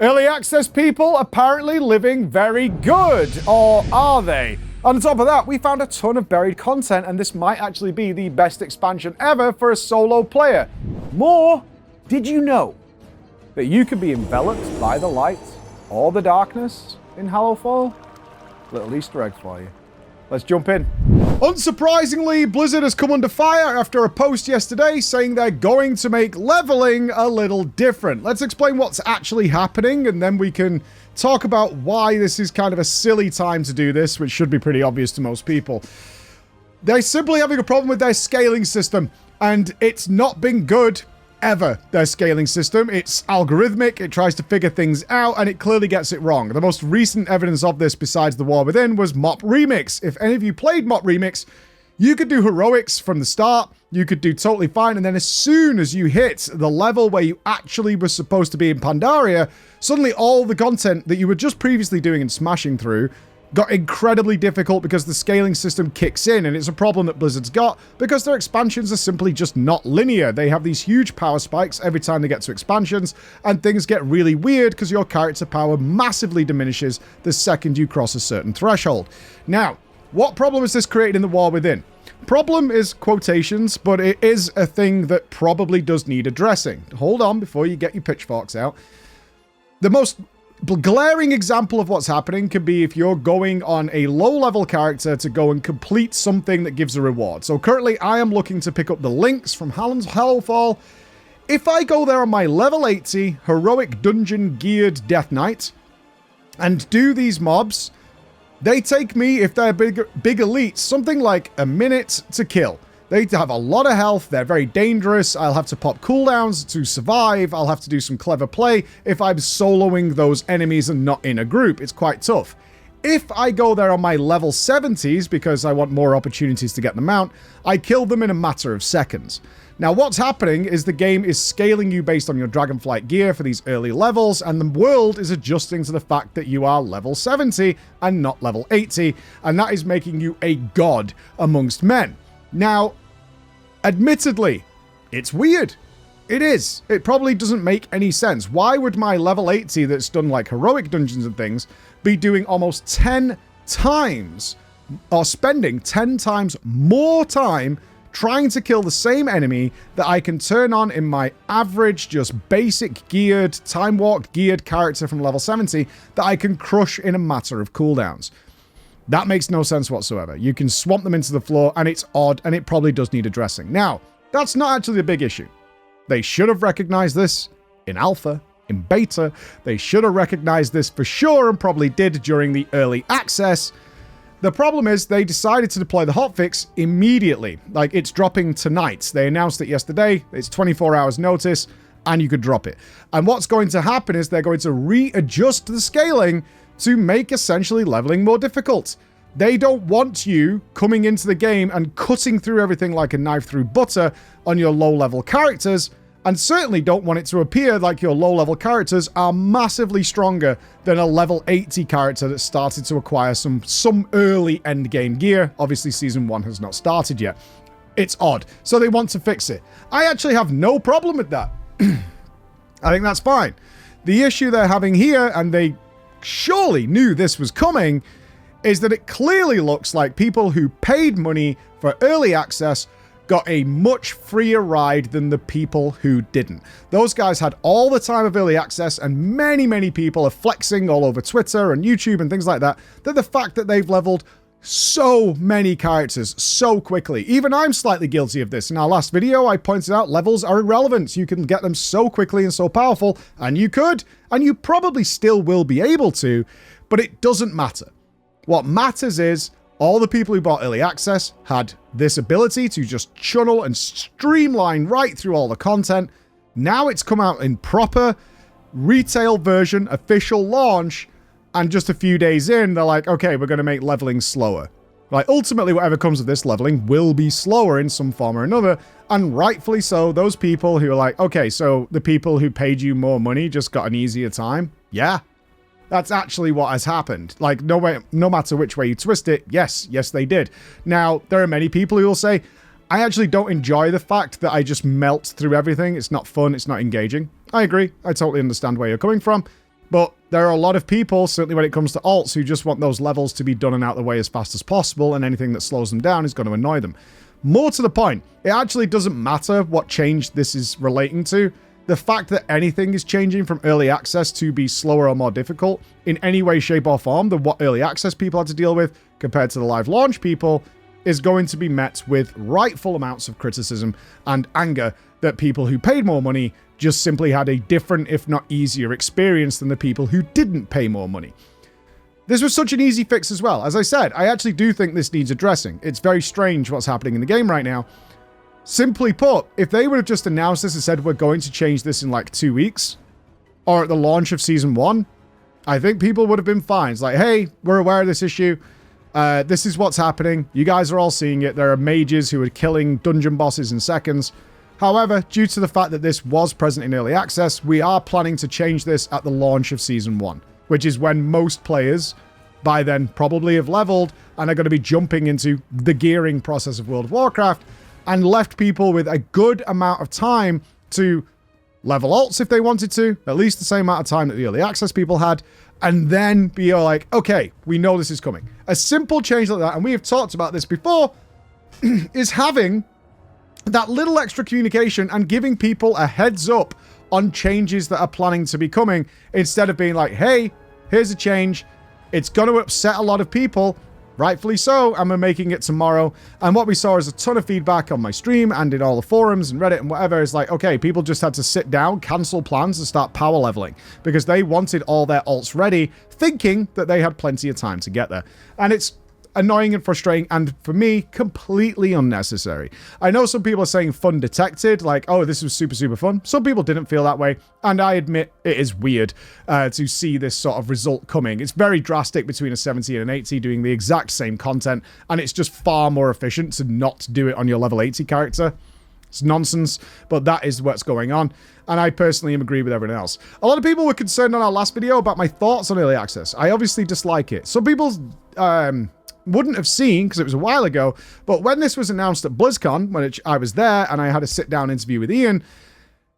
Early access people apparently living very good, or are they? On top of that, we found a ton of buried content, and this might actually be the best expansion ever for a solo player. More, did you know that you could be enveloped by the light or the darkness in Hallowfall? Little Easter egg for you. Let's jump in. Unsurprisingly, Blizzard has come under fire after a post yesterday saying they're going to make leveling a little different. Let's explain what's actually happening, and then we can talk about why this is kind of a silly time to do this, which should be pretty obvious to most people. They're simply having a problem with their scaling system, and it's not been good ever, their scaling system. It's algorithmic, it tries to figure things out, and it clearly gets it wrong. The most recent evidence of this, besides the War Within, was Mop Remix. If any of you played Mop Remix, you could do heroics from the start, you could do totally fine, and then as soon as you hit the level where you actually were supposed to be in Pandaria, suddenly all the content that you were just previously doing and smashing through got incredibly difficult because the scaling system kicks in, and it's a problem that Blizzard's got because their expansions are simply just not linear. They have these huge power spikes every time they get to expansions, and things get really weird because your character power massively diminishes the second you cross a certain threshold. Now, what problem has this created in the War Within? Problem is quotations, but it is a thing that probably does need addressing. Hold on before you get your pitchforks out. The most glaring example of what's happening could be if you're going on a low-level character to go and complete something that gives a reward. So currently, I am looking to pick up the links from Hallowfall. If I go there on my level 80 heroic dungeon geared Death Knight and do these mobs, they take me, if they're big elites, something like a minute to kill. They have a lot of health, they're very dangerous, I'll have to pop cooldowns to survive, I'll have to do some clever play if I'm soloing those enemies and not in a group. It's quite tough. If I go there on my level 70s, because I want more opportunities to get them out, I kill them in a matter of seconds. Now what's happening is the game is scaling you based on your Dragonflight gear for these early levels, and the world is adjusting to the fact that you are level 70 and not level 80, and that is making you a god amongst men. Now, admittedly, it's weird. It is. It probably doesn't make any sense. Why would my level 80 that's done like heroic dungeons and things be doing almost 10 times or spending 10 times more time trying to kill the same enemy that I can turn on in my average, just basic geared, time walk geared character from level 70 that I can crush in a matter of cooldowns? That makes no sense whatsoever. You can swamp them into the floor, and it's odd, and it probably does need addressing. Now, that's not actually a big issue. They should have recognized this in alpha, in beta. They should have recognized this for sure, and probably did during the early access. The problem is they decided to deploy the hotfix immediately. Like, it's dropping tonight. They announced it yesterday. It's 24 hours notice, and you could drop it. And what's going to happen is they're going to readjust the scaling to make essentially leveling more difficult. They don't want you coming into the game and cutting through everything like a knife through butter on your low-level characters, and certainly don't want it to appear like your low-level characters are massively stronger than a level 80 character that started to acquire some early endgame gear. Obviously, Season 1 has not started yet. It's odd. So they want to fix it. I actually have no problem with that. I think that's fine. The issue they're having here, and they surely knew this was coming, is that it clearly looks like people who paid money for early access got a much freer ride than the people who didn't. Those guys had all the time of early access, and many people are flexing all over Twitter and YouTube and things like that, that the fact that they've leveled so many characters so quickly. Even I'm slightly guilty of this. In our last video, I pointed out levels are irrelevant. You can get them so quickly and so powerful, and you could, and you probably still will be able to, but it doesn't matter. What matters is all the people who bought early access had this ability to just channel and streamline right through all the content. Now it's come out in proper retail version, official launch, and just a few days in, they're like, okay, we're going to make leveling slower. Like, ultimately, whatever comes of this leveling will be slower in some form or another, and rightfully so. Those people who are like, okay, so the people who paid you more money just got an easier time? Yeah. That's actually what has happened. Like, no matter which way you twist it, yes, they did. Now, there are many people who will say, I actually don't enjoy the fact that I just melt through everything. It's not fun, it's not engaging. I agree. I totally understand where you're coming from. But there are a lot of people, certainly when it comes to alts, who just want those levels to be done and out of the way as fast as possible, and anything that slows them down is going to annoy them. More to the point, it actually doesn't matter what change this is relating to. The fact that anything is changing from early access to be slower or more difficult in any way, shape, or form than what early access people had to deal with compared to the live launch people is going to be met with rightful amounts of criticism and anger that people who paid more money just simply had a different, if not easier, experience than the people who didn't pay more money. This was such an easy fix as well. As I said, I actually do think this needs addressing. It's very strange what's happening in the game right now. Simply put, if they would have just announced this and said, we're going to change this in like 2 weeks, or at the launch of Season 1, I think people would have been fine. It's like, hey, we're aware of this issue. This is what's happening. You guys are all seeing it. There are mages who are killing dungeon bosses in seconds. However, due to the fact that this was present in early access, we are planning to change this at the launch of Season 1, which is when most players by then probably have leveled and are going to be jumping into the gearing process of World of Warcraft, and left people with a good amount of time to level alts if they wanted to, at least the same amount of time that the early access people had, and then be like, okay, we know this is coming. A simple change like that, and we have talked about this before, is having that little extra communication and giving people a heads up on changes that are planning to be coming, instead of being like, hey, here's a change. It's going to upset a lot of people, rightfully so, and we're making it tomorrow. And what we saw is a ton of feedback on my stream and in all the forums and Reddit and whatever. Is like, okay, people just had to sit down, cancel plans, and start power leveling because they wanted all their alts ready, thinking that they had plenty of time to get there. And it's annoying and frustrating, and for me, completely unnecessary. I know some people are saying fun detected, like, oh, this was super, super fun. Some people didn't feel that way, and I admit it is weird to see this sort of result coming. It's very drastic between a 70 and an 80 doing the exact same content, and it's just far more efficient to not do it on your level 80 character. It's nonsense, but that is what's going on, and I personally agree with everyone else. A lot of people were concerned on our last video about my thoughts on early access. I obviously dislike it. Some people wouldn't have seen because it was a while ago, but when this was announced at BlizzCon, when I was there and I had a sit-down interview with Ian,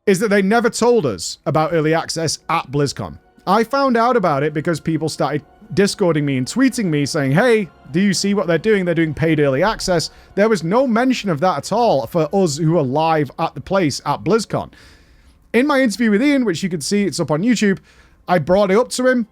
is that they never told us about early access at BlizzCon. I found out about it because people started Discording me and tweeting me saying, hey, do you see what they're doing? They're doing paid early access. There was no mention of that at all for us who are live at the place at BlizzCon. In my interview with Ian, which you can see, it's up on YouTube, I brought it up to him.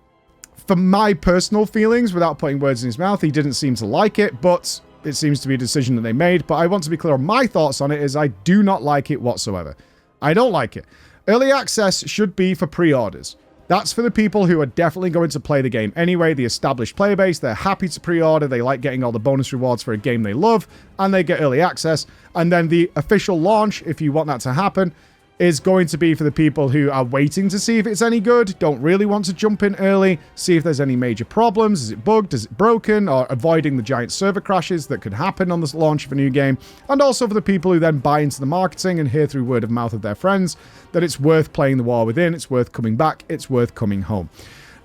For my personal feelings, without putting words in his mouth, he didn't seem to like it, but it seems to be a decision that they made. But I want to be clear on my thoughts on it is I do not like it whatsoever. I don't like it. Early access should be for pre-orders. That's for the people who are definitely going to play the game anyway, the established player base. They're happy to pre-order. They like getting all the bonus rewards for a game they love, and they get early access. And then the official launch, if you want that to happen, is going to be for the people who are waiting to see if it's any good, don't really want to jump in early, see if there's any major problems, is it bugged, is it broken, or avoiding the giant server crashes that could happen on the launch of a new game, and also for the people who then buy into the marketing and hear through word of mouth of their friends that it's worth playing the war within, it's worth coming back, it's worth coming home.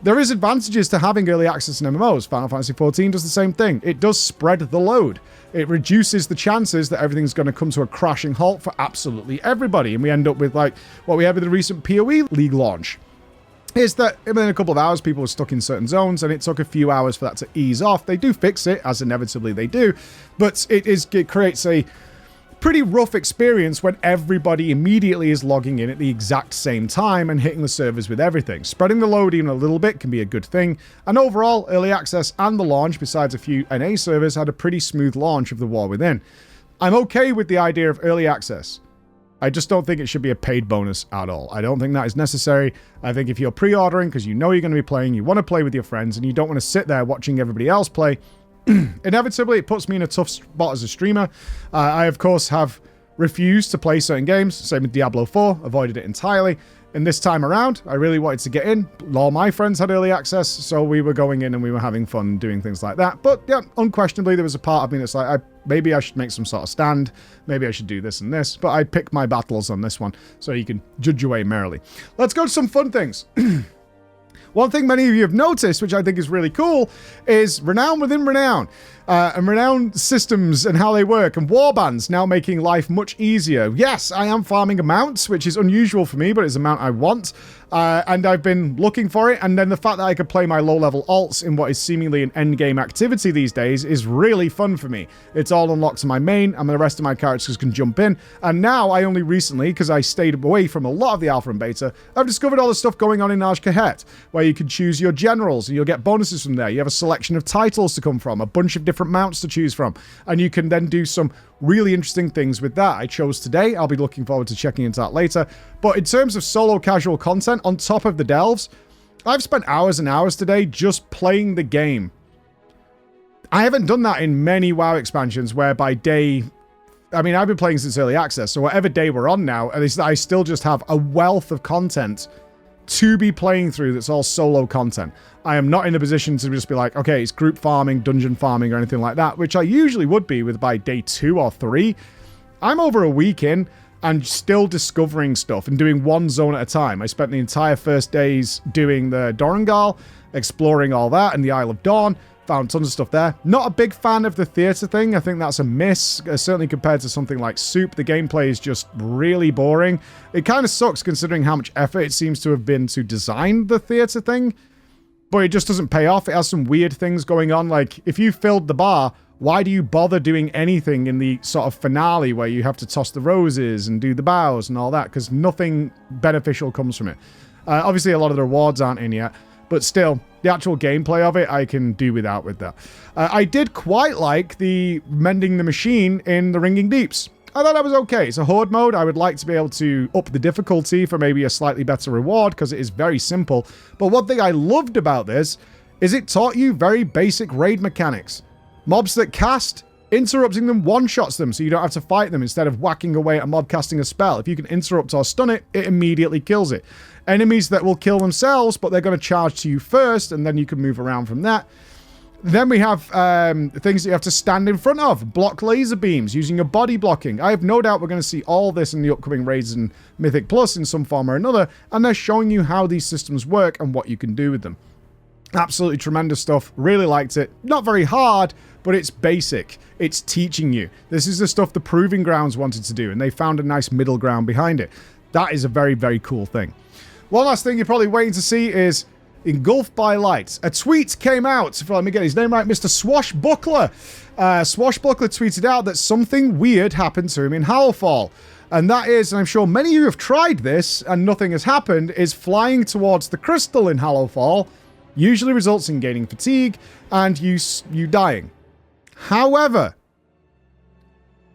There is advantages to having early access in MMOs. Final Fantasy XIV does the same thing. It does spread the load. It reduces the chances that everything's going to come to a crashing halt for absolutely everybody. And we end up with like what we had with the recent PoE League launch. Is that within a couple of hours, people were stuck in certain zones, and it took a few hours for that to ease off. They do fix it, as inevitably they do, but it creates a pretty rough experience when everybody immediately is logging in at the exact same time and hitting the servers with everything. Spreading the load even a little bit can be a good thing, and overall, early access and the launch, besides a few NA servers, had a pretty smooth launch of the War Within. I'm okay with the idea of early access. I just don't think it should be a paid bonus at all. I don't think that is necessary. I think if you're pre-ordering because you know you're going to be playing, you want to play with your friends, and you don't want to sit there watching everybody else play, inevitably, it puts me in a tough spot as a streamer. I, of course, have refused to play certain games. Same with Diablo 4. Avoided it entirely. And this time around, I really wanted to get in. All my friends had early access, so we were going in and we were having fun doing things like that. But, yeah, unquestionably, there was a part of me that's like, maybe I should make some sort of stand. Maybe I should do this and this. But I picked my battles on this one, so you can judge away merrily. Let's go to some fun things. One thing many of you have noticed, which I think is really cool, is Renown within Renown. And Renown systems and how they work, and warbands now making life much easier. Yes, I am farming a mount, which is unusual for me, but it's a mount I want. And I've been looking for it, and then the fact that I could play my low-level alts in what is seemingly an endgame activity these days is really fun for me. It's all unlocked to my main, and the rest of my characters can jump in. And now, I only recently, because I stayed away from a lot of the alpha and beta, I've discovered all the stuff going on in azj'kahet, where you can choose your generals, and you'll get bonuses from there. You have a selection of titles to come from, a bunch of different mounts to choose from, and you can then do some really interesting things with that. I chose today. I'll be looking forward to checking into that later. But in terms of solo casual content on top of the delves, I've spent hours and hours today just playing the game. I haven't done that in many WoW expansions where by day... I mean, I've been playing since early access, so whatever day we're on now, at least I still just have a wealth of content to be playing through that's all solo content. I am not in a position to just be like, okay, it's group farming, dungeon farming, or anything like that, which I usually would be with by day 2 or 3. I'm over a week in and still discovering stuff and doing one zone at a time. I spent the entire first days doing the Dorangal, exploring all that, and the Isle of Dawn. Found tons of stuff there. Not a big fan of the theater thing. I think that's a miss, certainly compared to something like Soup. The gameplay is just really boring. It kind of sucks considering how much effort it seems to have been to design the theater thing, but it just doesn't pay off. It has some weird things going on. Like, if you filled the bar, why do you bother doing anything in the sort of finale where you have to toss the roses and do the bows and all that? Because nothing beneficial comes from it. Obviously, a lot of the rewards aren't in yet. But still, the actual gameplay of it, I can do without with that. I did quite like the mending the machine in the Ringing Deeps. I thought that was okay. It's a horde mode. I would like to be able to up the difficulty for maybe a slightly better reward because it is very simple. But one thing I loved about this is it taught you very basic raid mechanics. Mobs that cast, interrupting them one-shots them so you don't have to fight them instead of whacking away at a mob casting a spell. If you can interrupt or stun it, it immediately kills it. Enemies that will kill themselves, but they're going to charge to you first, and then you can move around from that. Then we have things that you have to stand in front of. Block laser beams using your body blocking. I have no doubt we're going to see all this in the upcoming raids and Mythic Plus in some form or another, and they're showing you how these systems work and what you can do with them. Absolutely tremendous stuff. Really liked it. Not very hard, but it's basic. It's teaching you. This is the stuff the Proving Grounds wanted to do, and they found a nice middle ground behind it. That is a very, very cool thing. One last thing you're probably waiting to see is Engulfed by Light. A tweet came out, let me get his name right, Mr. Swashbuckler. Swashbuckler tweeted out that something weird happened to him in Hallowfall. And that is, and I'm sure many of you have tried this and nothing has happened, is flying towards the crystal in Hallowfall usually results in gaining fatigue and you dying. However,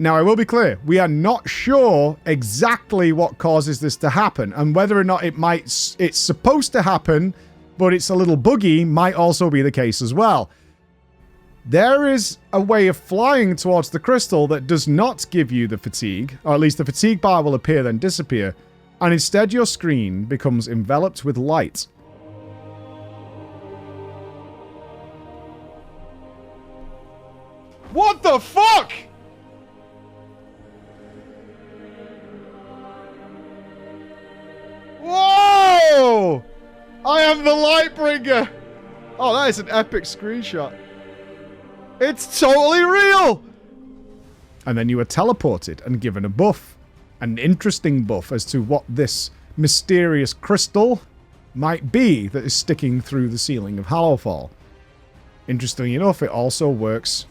now I will be clear, we are not sure exactly what causes this to happen, and whether or not it's supposed to happen, but it's a little buggy, might also be the case as well. There is a way of flying towards the crystal that does not give you the fatigue, or at least the fatigue bar will appear then disappear, and instead your screen becomes enveloped with light. What the fuck?! Whoa! I am the Lightbringer! Oh, that is an epic screenshot. It's totally real! And then you are teleported and given a buff. An interesting buff as to what this mysterious crystal might be that is sticking through the ceiling of Hallowfall. Interestingly enough, it also works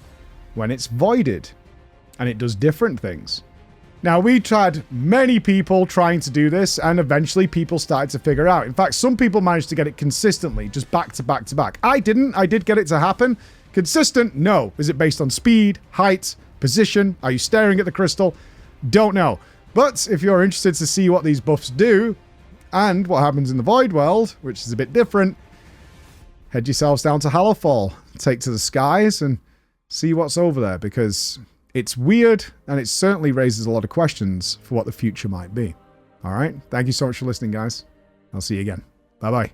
when it's voided. And it does different things. Now, we tried many people trying to do this, and eventually people started to figure out. In fact, some people managed to get it consistently, just back to back to back. I didn't. I did get it to happen. Consistent? No. Is it based on speed, height, position? Are you staring at the crystal? Don't know. But if you're interested to see what these buffs do, and what happens in the Void World, which is a bit different, head yourselves down to Hallowfall, take to the skies, and see what's over there, because it's weird, and it certainly raises a lot of questions for what the future might be. Alright, thank you so much for listening, guys. I'll see you again. Bye-bye.